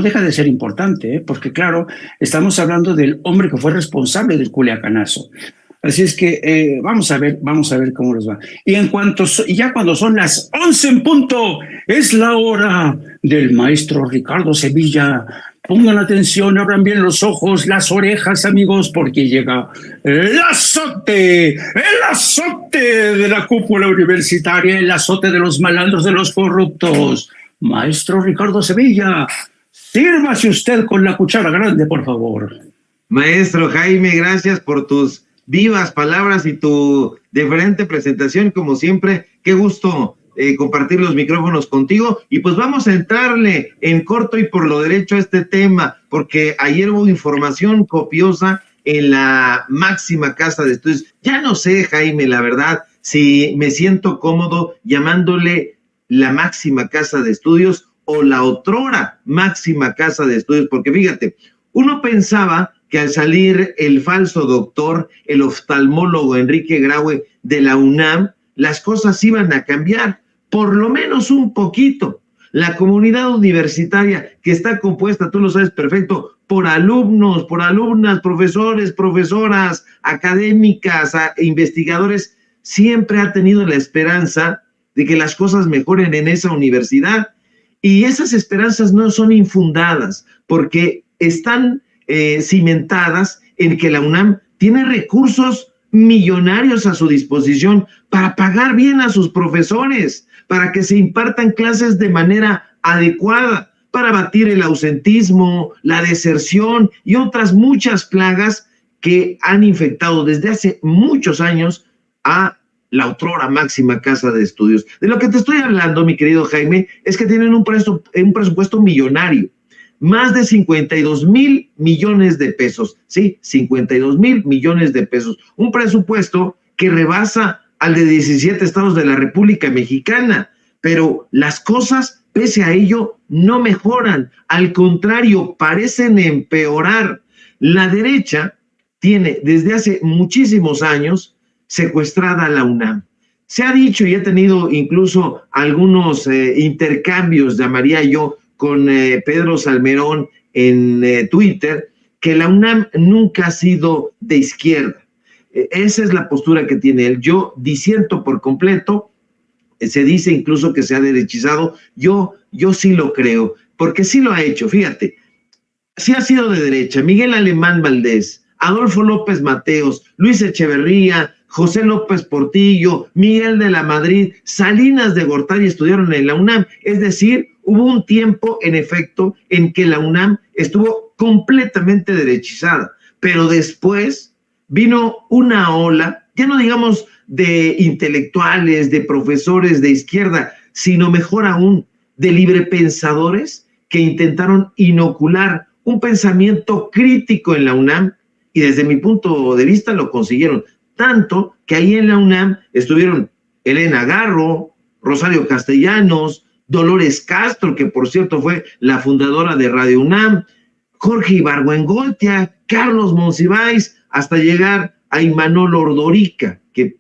deja de ser importante, porque claro, estamos hablando del hombre que fue responsable del culiacanazo. Así es que vamos a ver cómo les va. Y ya cuando son las 11 en punto, es la hora del maestro Ricardo Sevilla. Pongan atención, abran bien los ojos, las orejas, amigos, porque llega el azote de la cúpula universitaria, el azote de los malandros, de los corruptos. Maestro Ricardo Sevilla, sírvase usted con la cuchara grande, por favor. Maestro Jaime, gracias por tus vivas palabras y tu diferente presentación, como siempre. Qué gusto compartir los micrófonos contigo, y pues vamos a entrarle en corto y por lo derecho a este tema, porque ayer hubo información copiosa en la máxima casa de estudios. Ya no sé, Jaime, la verdad, si me siento cómodo llamándole la máxima casa de estudios o la otrora máxima casa de estudios, porque fíjate, uno pensaba que al salir el falso doctor, el oftalmólogo Enrique Graue de la UNAM, las cosas iban a cambiar, por lo menos un poquito. La comunidad universitaria, que está compuesta, tú lo sabes perfecto, por alumnos, por alumnas, profesores, profesoras, académicas, investigadores, siempre ha tenido la esperanza de que las cosas mejoren en esa universidad. Y esas esperanzas no son infundadas, porque están cimentadas en que la UNAM tiene recursos millonarios a su disposición para pagar bien a sus profesores, para que se impartan clases de manera adecuada, para batir el ausentismo, la deserción y otras muchas plagas que han infectado desde hace muchos años a la otrora máxima casa de estudios. De lo que te estoy hablando, mi querido Jaime, es que tienen un presupuesto millonario, más de 52,000 millones de pesos, ¿sí? 52,000 millones de pesos. Un presupuesto que rebasa al de 17 estados de la República Mexicana, pero las cosas, pese a ello, no mejoran. Al contrario, parecen empeorar. La derecha tiene desde hace muchísimos años secuestrada a la UNAM. Se ha dicho, y he tenido incluso algunos intercambios, llamaría yo, con Pedro Salmerón en Twitter, que la UNAM nunca ha sido de izquierda. Esa es la postura que tiene él. Yo disiento por completo. Se dice incluso que se ha derechizado. Yo sí lo creo, porque sí lo ha hecho. Fíjate, sí ha sido de derecha. Miguel Alemán Valdés, Adolfo López Mateos, Luis Echeverría, José López Portillo, Miguel de la Madrid, Salinas de Gortari estudiaron en la UNAM. Es decir, hubo un tiempo, en efecto, en que la UNAM estuvo completamente derechizada, pero después vino una ola, ya no digamos de intelectuales, de profesores de izquierda, sino mejor aún, de librepensadores que intentaron inocular un pensamiento crítico en la UNAM, y desde mi punto de vista lo consiguieron, tanto que ahí en la UNAM estuvieron Elena Garro, Rosario Castellanos, Dolores Castro, que por cierto fue la fundadora de Radio UNAM, Jorge Ibargüengoitia, Carlos Monsiváis, hasta llegar a Imanol Ordorica, que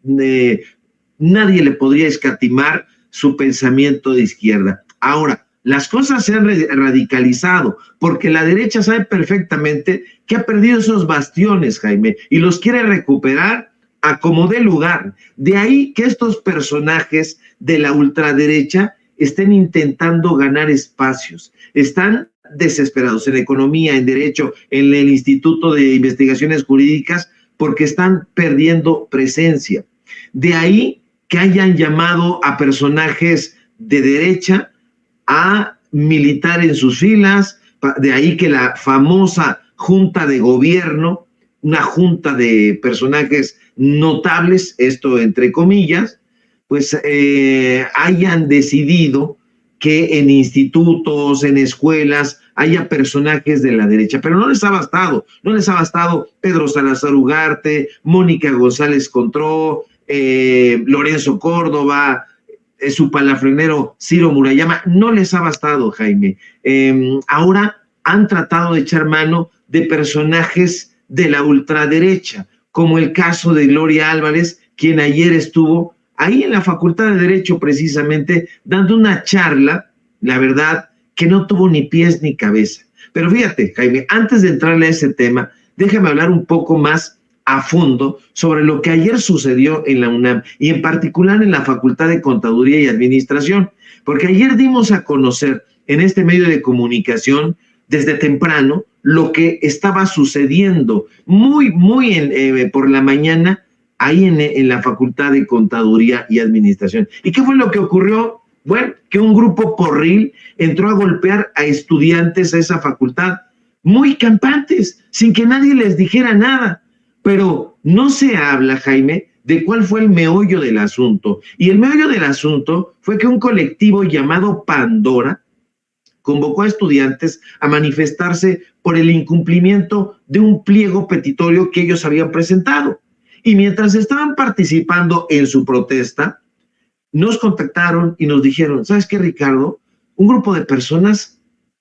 nadie le podría escatimar su pensamiento de izquierda. Ahora, las cosas se han radicalizado, porque la derecha sabe perfectamente que ha perdido esos bastiones, Jaime, y los quiere recuperar a como dé lugar. De ahí que estos personajes de la ultraderecha estén intentando ganar espacios, están desesperados en economía, en derecho, en el Instituto de Investigaciones Jurídicas, porque están perdiendo presencia. De ahí que hayan llamado a personajes de derecha a militar en sus filas, de ahí que la famosa Junta de Gobierno, una junta de personajes notables, esto entre comillas, pues hayan decidido que en institutos, en escuelas, haya personajes de la derecha, pero no les ha bastado Pedro Salazar Ugarte, Mónica González Contró, Lorenzo Córdoba, su palafrenero Ciro Murayama, no les ha bastado, Jaime. Ahora han tratado de echar mano de personajes de la ultraderecha, como el caso de Gloria Álvarez, quien ayer estuvo ahí en la Facultad de Derecho precisamente, dando una charla, la verdad, que no tuvo ni pies ni cabeza. Pero fíjate, Jaime, antes de entrarle a ese tema, déjame hablar un poco más a fondo sobre lo que ayer sucedió en la UNAM y en particular en la Facultad de Contaduría y Administración, porque ayer dimos a conocer en este medio de comunicación desde temprano lo que estaba sucediendo muy por la mañana ahí en la Facultad de Contaduría y Administración. ¿Y qué fue lo que ocurrió? Bueno, que un grupo porril entró a golpear a estudiantes a esa facultad, muy campantes, sin que nadie les dijera nada. Pero no se habla, Jaime, de cuál fue el meollo del asunto. Y el meollo del asunto fue que un colectivo llamado Pandora convocó a estudiantes a manifestarse por el incumplimiento de un pliego petitorio que ellos habían presentado. Y mientras estaban participando en su protesta, nos contactaron y nos dijeron, ¿sabes qué, Ricardo? Un grupo de personas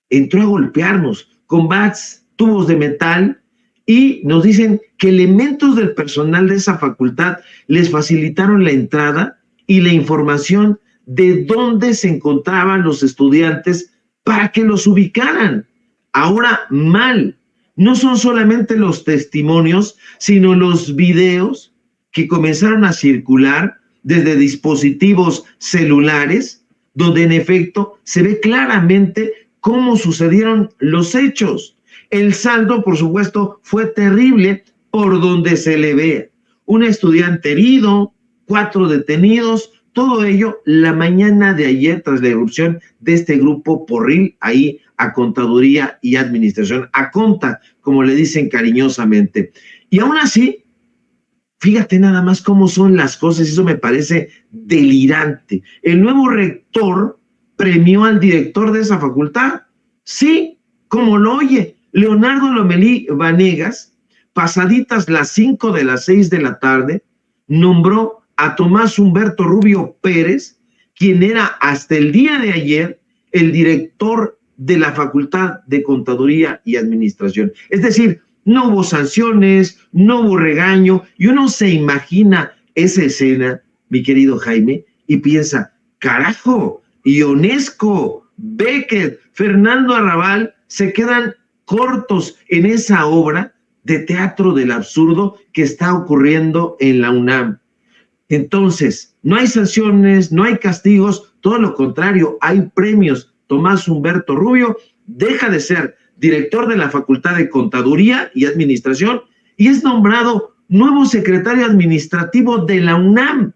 entró a golpearnos con bats, tubos de metal, y nos dicen que elementos del personal de esa facultad les facilitaron la entrada y la información de dónde se encontraban los estudiantes para que los ubicaran. Ahora mal, no son solamente los testimonios, sino los videos que comenzaron a circular desde dispositivos celulares, donde en efecto se ve claramente cómo sucedieron los hechos. El saldo, por supuesto, fue terrible por donde se le vea. Un estudiante herido, 4 detenidos, todo ello la mañana de ayer tras la irrupción de este grupo porril ahí a Contaduría y Administración, a Conta, como le dicen cariñosamente. Y aún así, fíjate nada más cómo son las cosas, eso me parece delirante. El nuevo rector premió al director de esa facultad. Sí, como lo oye, Leonardo Lomelí Vanegas, pasaditas las 5 de las 6 de la tarde, nombró a Tomás Humberto Rubio Pérez, quien era hasta el día de ayer el director de la Facultad de Contaduría y Administración. Es decir, no hubo sanciones, no hubo regaño, y uno se imagina esa escena, mi querido Jaime, y piensa, carajo, Ionesco, Beckett, Fernando Arrabal se quedan cortos en esa obra de teatro del absurdo que está ocurriendo en la UNAM. Entonces, no hay sanciones, no hay castigos, todo lo contrario, hay premios. Tomás Humberto Rubio deja de ser director de la Facultad de Contaduría y Administración y es nombrado nuevo secretario administrativo de la UNAM.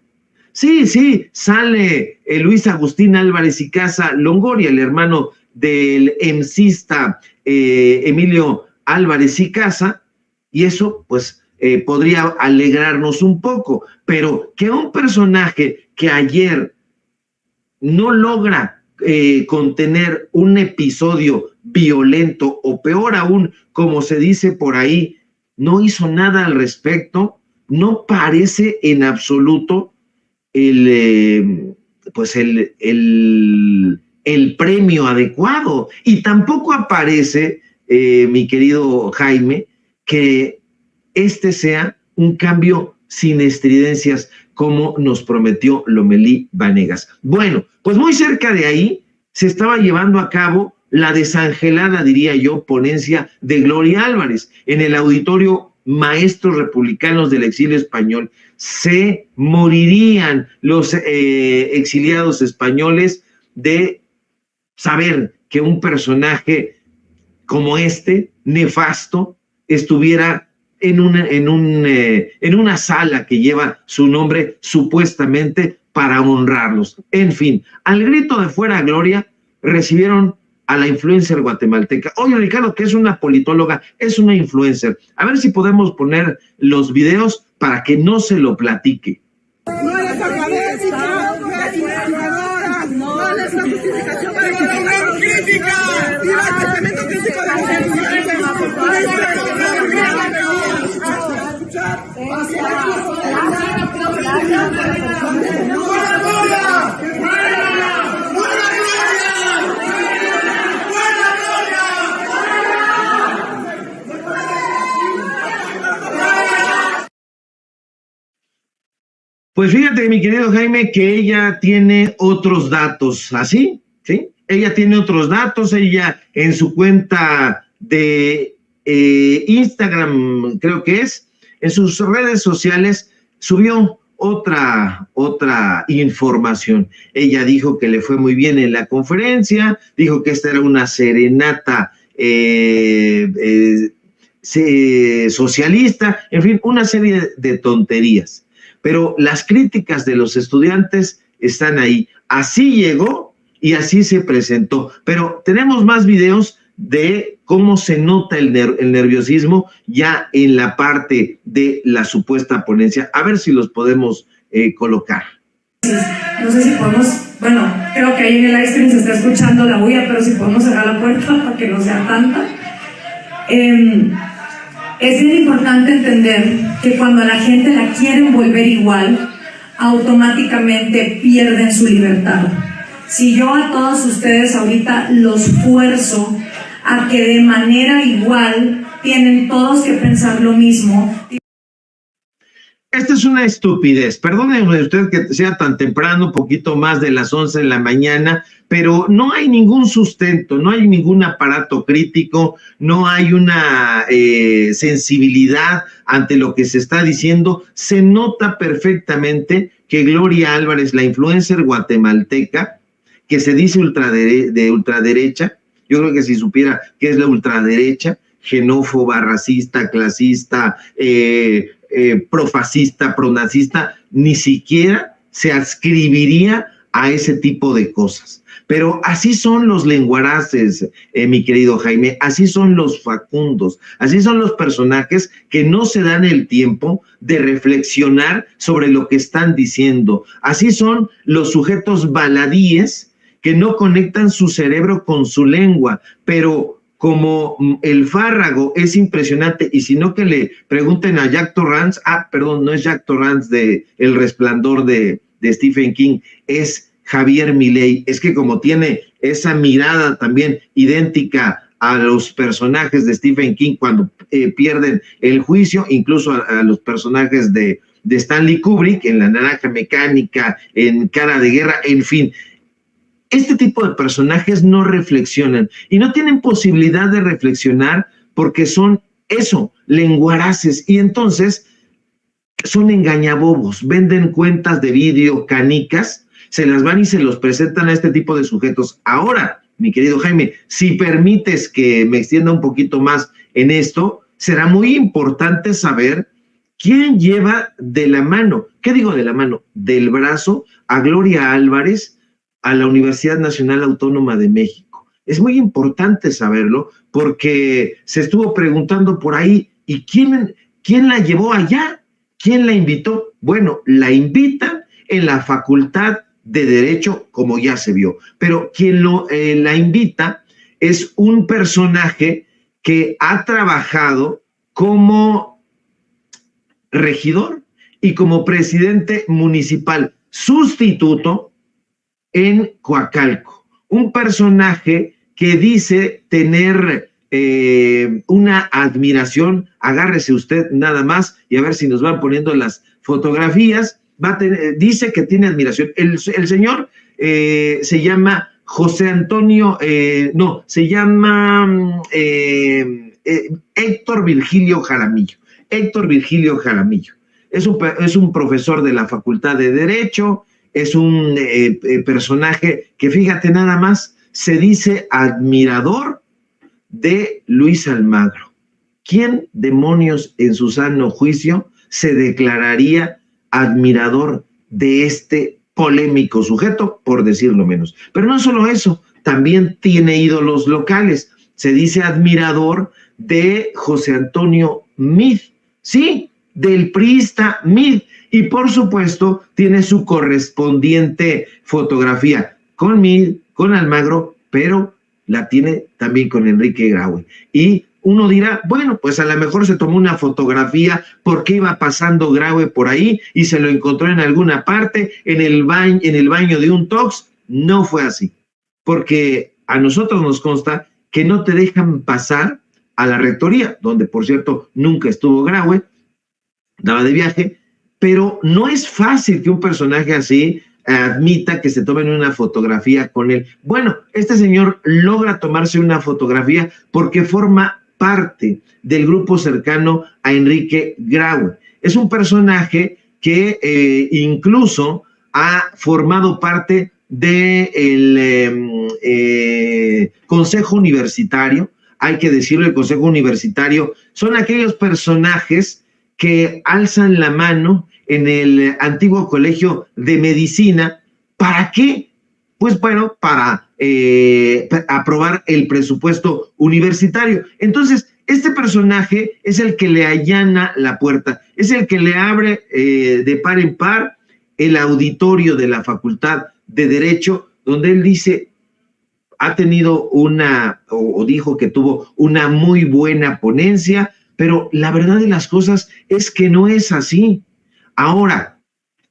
Sí, sale Luis Agustín Álvarez y Casa Longoria, el hermano del emcista Emilio Álvarez y Casa, y eso pues podría alegrarnos un poco, pero que un personaje que ayer no logra contener un episodio violento o peor aún, como se dice por ahí, no hizo nada al respecto, no parece en absoluto el premio adecuado y tampoco aparece, mi querido Jaime, que este sea un cambio sin estridencias como nos prometió Lomelí Vanegas. Bueno, pues muy cerca de ahí se estaba llevando a cabo la desangelada, diría yo, ponencia de Gloria Álvarez en el auditorio Maestros Republicanos del Exilio Español. Se morirían los exiliados españoles de saber que un personaje como este, nefasto, estuviera en una sala que lleva su nombre supuestamente para honrarlos. En fin, al grito de fuera Gloria, recibieron a la influencer guatemalteca. Oye, Ricardo, que es una politóloga, es una influencer. A ver si podemos poner los videos para que no se lo platique. No eres académica, las investigadoras, no eres la justificación para la crítica y el pensamiento crítico de Pues fíjate, mi querido Jaime, que ella tiene otros datos, ¿así? ¿Sí? Ella tiene otros datos, ella en su cuenta de Instagram, creo que es, en sus redes sociales subió otra información. Ella dijo que le fue muy bien en la conferencia, dijo que esta era una serenata socialista, en fin, una serie de tonterías. Pero las críticas de los estudiantes están ahí. Así llegó y así se presentó. Pero tenemos más videos de cómo se nota el nerviosismo ya en la parte de la supuesta ponencia. A ver si los podemos colocar. No sé si podemos, bueno, creo que ahí en el live stream se está escuchando la bulla, pero si podemos cerrar la puerta para que no sea tanta. Es bien importante entender que cuando a la gente la quieren volver igual, automáticamente pierden su libertad. Si yo a todos ustedes ahorita los fuerzo a que de manera igual tienen todos que pensar lo mismo. Esta es una estupidez. Perdónenme usted que sea tan temprano, un poquito más de las 11 de la mañana, pero no hay ningún sustento, no hay ningún aparato crítico, no hay una sensibilidad ante lo que se está diciendo. Se nota perfectamente que Gloria Álvarez, la influencer guatemalteca, que se dice de ultraderecha, yo creo que si supiera qué es la ultraderecha, xenófoba, racista, clasista, profascista, pronazista, ni siquiera se adscribiría a ese tipo de cosas. Pero así son los lenguaraces, mi querido Jaime, así son los facundos, así son los personajes que no se dan el tiempo de reflexionar sobre lo que están diciendo. Así son los sujetos baladíes que no conectan su cerebro con su lengua, pero como el Fárrago es impresionante, y si no que le pregunten a Jack Torrance, no es Jack Torrance de El Resplandor de Stephen King, es Javier Milei. Es que como tiene esa mirada también idéntica a los personajes de Stephen King cuando pierden el juicio, incluso a los personajes de Stanley Kubrick en La Naranja Mecánica, en Cara de Guerra, en fin. Este tipo de personajes no reflexionan y no tienen posibilidad de reflexionar porque son eso, lenguaraces, y entonces son engañabobos, venden cuentas de vídeo canicas, se las van y se los presentan a este tipo de sujetos. Ahora, mi querido Jaime, si permites que me extienda un poquito más en esto, será muy importante saber quién lleva de la mano, ¿qué digo de la mano? Del brazo a Gloria Álvarez, a la Universidad Nacional Autónoma de México. Es muy importante saberlo porque se estuvo preguntando por ahí, ¿y quién la llevó allá? ¿Quién la invitó? Bueno, la invitan en la Facultad de Derecho, como ya se vio, pero quien la invita es un personaje que ha trabajado como regidor y como presidente municipal sustituto en Coacalco, un personaje que dice tener una admiración, agárrese usted nada más y a ver si nos van poniendo las fotografías, dice que tiene admiración. El señor se llama José Antonio, se llama Héctor Virgilio Jaramillo. Héctor Virgilio Jaramillo. Es un profesor de la Facultad de Derecho, es un personaje que, fíjate nada más, se dice admirador de Luis Almagro. ¿Quién demonios en su sano juicio se declararía admirador de este polémico sujeto, por decirlo menos? Pero no solo eso, también tiene ídolos locales. Se dice admirador de José Antonio Meade, sí, del priista Meade, y por supuesto tiene su correspondiente fotografía con Meade, con Almagro, pero la tiene también con Enrique Graue. Y uno dirá, bueno, pues a lo mejor se tomó una fotografía porque iba pasando Graue por ahí y se lo encontró en alguna parte, en el baño de un Tox. No fue así, porque a nosotros nos consta que no te dejan pasar a la rectoría, donde por cierto nunca estuvo Graue, daba de viaje, pero no es fácil que un personaje así admita que se tomen una fotografía con él. Bueno, este señor logra tomarse una fotografía porque forma parte del grupo cercano a Enrique Graue. Es un personaje que incluso ha formado parte del Consejo Universitario. Hay que decirlo, el Consejo Universitario son aquellos personajes que alzan la mano en el antiguo Colegio de Medicina. ¿Para qué? Pues bueno, para aprobar el presupuesto universitario. Entonces, este personaje es el que le allana la puerta, es el que le abre de par en par el auditorio de la Facultad de Derecho, donde él dice, ha tenido o dijo que tuvo una muy buena ponencia, pero la verdad de las cosas es que no es así. Ahora,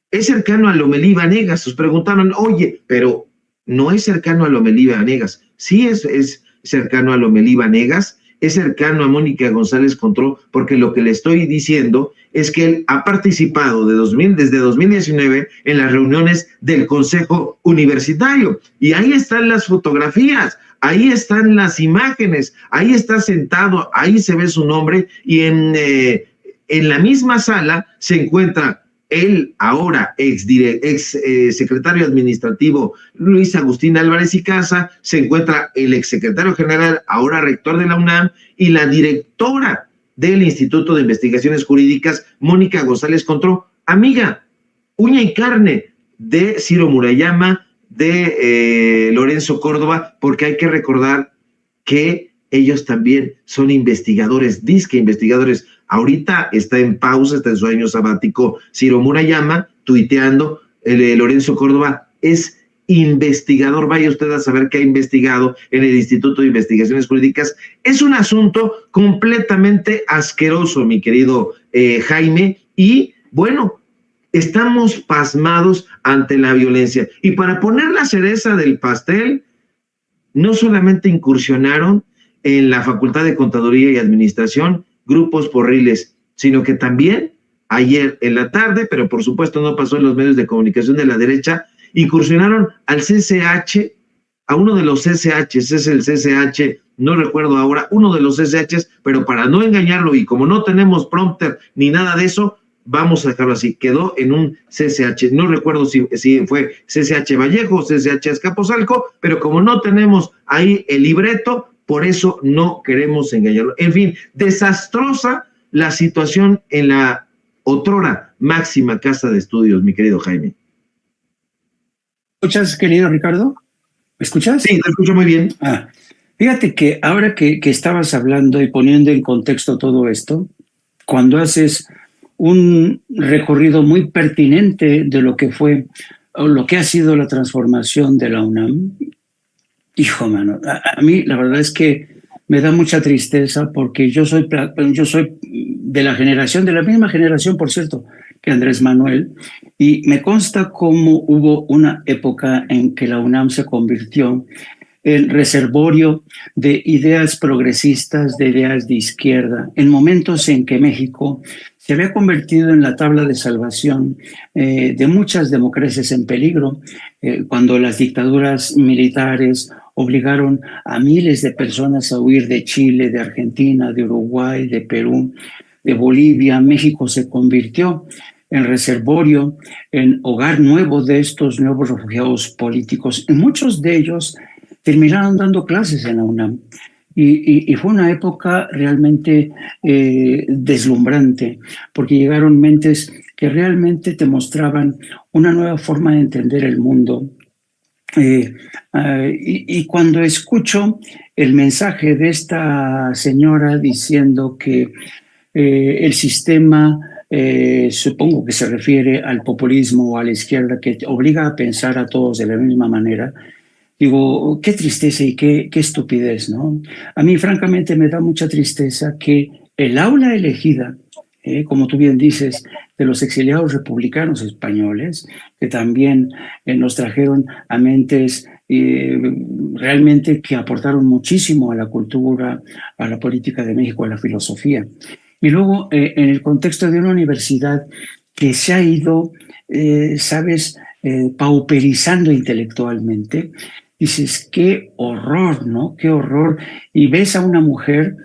es cercano a Lomelí Vanegas. Nos preguntaron, oye, pero no es cercano a Lomelí Vanegas. Sí es cercano a Lomelí Vanegas, es cercano a Mónica González Contró, porque lo que le estoy diciendo es que él ha participado desde 2019 en las reuniones del Consejo Universitario. Y ahí están las fotografías, ahí están las imágenes, ahí está sentado, ahí se ve su nombre, y en la misma sala se encuentra el ahora ex secretario administrativo Luis Agustín Álvarez y Casa, se encuentra el ex secretario general, ahora rector de la UNAM, y la directora del Instituto de Investigaciones Jurídicas, Mónica González Contró, amiga, uña y carne de Ciro Murayama, de Lorenzo Córdoba, porque hay que recordar que ellos también son investigadores, disque investigadores. Ahorita está en pausa, está en su año sabático Ciro Murayama, tuiteando. Lorenzo Córdoba es investigador, vaya usted a saber que ha investigado en el Instituto de Investigaciones Jurídicas. Es un asunto completamente asqueroso, mi querido Jaime, y bueno, estamos pasmados ante la violencia. Y para poner la cereza del pastel, no solamente incursionaron en la Facultad de Contaduría y Administración grupos porriles, sino que también ayer en la tarde, pero por supuesto no pasó en los medios de comunicación de la derecha, incursionaron al CCH, a uno de los CCHs, es el CCH, no recuerdo ahora, uno de los CCHs, pero para no engañarlo y como no tenemos prompter ni nada de eso, vamos a dejarlo así, quedó en un CCH, no recuerdo si fue CCH Vallejo o CCH Azcapotzalco, pero como no tenemos ahí el libreto, por eso no queremos engañarlo. En fin, desastrosa la situación en la otrora máxima casa de estudios, mi querido Jaime. ¿Me escuchas, querido Ricardo? ¿Me escuchas? Sí, te escucho muy bien. Fíjate que ahora que estabas hablando y poniendo en contexto todo esto, cuando haces un recorrido muy pertinente de lo que fue o lo que ha sido la transformación de la UNAM, hijo, mano, a mí la verdad es que me da mucha tristeza porque yo soy de la misma generación, por cierto, que Andrés Manuel, y me consta cómo hubo una época en que la UNAM se convirtió en reservorio de ideas progresistas, de ideas de izquierda, en momentos en que México se había convertido en la tabla de salvación de muchas democracias en peligro, cuando las dictaduras militares obligaron a miles de personas a huir de Chile, de Argentina, de Uruguay, de Perú, de Bolivia. México se convirtió en reservorio, en hogar nuevo de estos nuevos refugiados políticos. Y muchos de ellos terminaron dando clases en la UNAM. Y fue una época realmente deslumbrante, porque llegaron mentes que realmente te mostraban una nueva forma de entender el mundo. Y cuando escucho el mensaje de esta señora diciendo que el sistema, supongo que se refiere al populismo o a la izquierda, que obliga a pensar a todos de la misma manera, digo, qué tristeza y qué estupidez, ¿no? A mí, francamente, me da mucha tristeza que el aula elegida, como tú bien dices, de los exiliados republicanos españoles, que también nos trajeron a mentes realmente que aportaron muchísimo a la cultura, a la política de México, a la filosofía. Y luego, en el contexto de una universidad que se ha ido, ¿sabes?, pauperizando intelectualmente, dices, qué horror, ¿no? Qué horror. Y ves a una mujer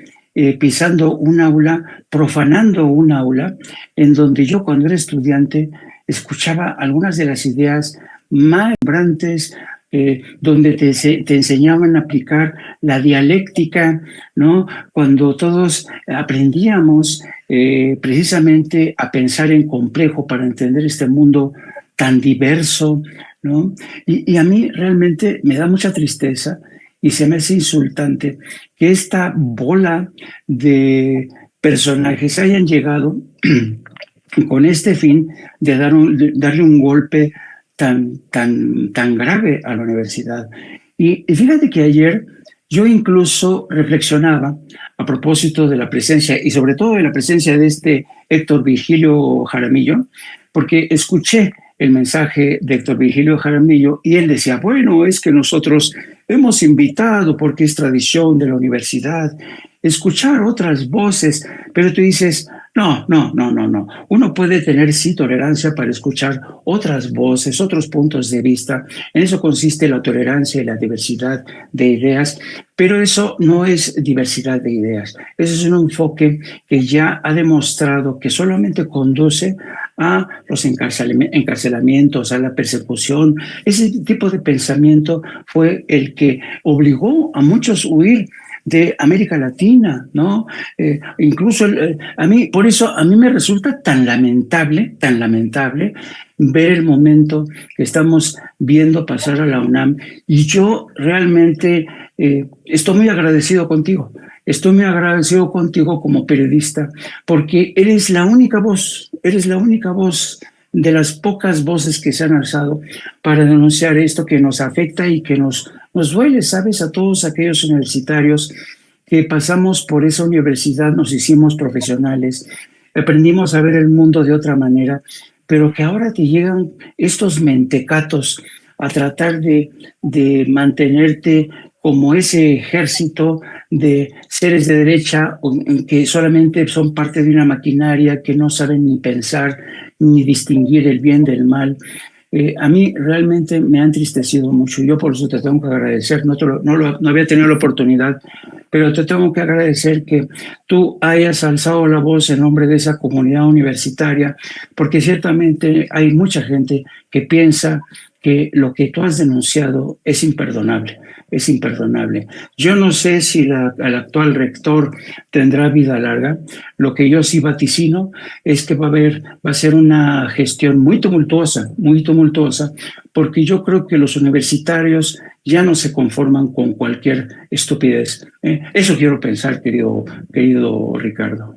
pisando un aula, profanando un aula, en donde yo cuando era estudiante escuchaba algunas de las ideas más vibrantes, donde te enseñaban a aplicar la dialéctica, ¿no? Cuando todos aprendíamos precisamente a pensar en complejo para entender este mundo tan diverso, ¿no? Y a mí realmente me da mucha tristeza y se me hace insultante que esta bola de personajes hayan llegado con este fin de darle un golpe tan grave a la universidad. Y fíjate que ayer yo incluso reflexionaba a propósito de la presencia y sobre todo de la presencia de este Héctor Virgilio Jaramillo, porque escuché el mensaje de Héctor Virgilio Jaramillo y él decía, bueno, es que nosotros hemos invitado, porque es tradición de la universidad, escuchar otras voces, pero tú dices, no. Uno puede tener sí tolerancia para escuchar otras voces, otros puntos de vista. En eso consiste la tolerancia y la diversidad de ideas, pero eso no es diversidad de ideas. Eso es un enfoque que ya ha demostrado que solamente conduce a los encarcelamientos, a la persecución. Ese tipo de pensamiento fue el que obligó a muchos a huir de América Latina, ¿no? Incluso por eso a mí me resulta tan lamentable ver el momento que estamos viendo pasar a la UNAM, y yo realmente estoy muy agradecido contigo. Estoy muy agradecido contigo como periodista, porque eres la única voz de las pocas voces que se han alzado para denunciar esto que nos afecta y que nos duele, ¿sabes? A todos aquellos universitarios que pasamos por esa universidad, nos hicimos profesionales, aprendimos a ver el mundo de otra manera, pero que ahora te llegan estos mentecatos a tratar de mantenerte como ese ejército de seres de derecha que solamente son parte de una maquinaria, que no saben ni pensar ni distinguir el bien del mal. A mí realmente me ha entristecido mucho. Yo por eso te tengo que agradecer. No había tenido la oportunidad, pero te tengo que agradecer que tú hayas alzado la voz en nombre de esa comunidad universitaria, porque ciertamente hay mucha gente que piensa que lo que tú has denunciado es imperdonable. Es imperdonable. Yo no sé si el actual rector tendrá vida larga. Lo que yo sí vaticino es que va a ser una gestión muy tumultuosa, porque yo creo que los universitarios ya no se conforman con cualquier estupidez. Eso quiero pensar, querido Ricardo.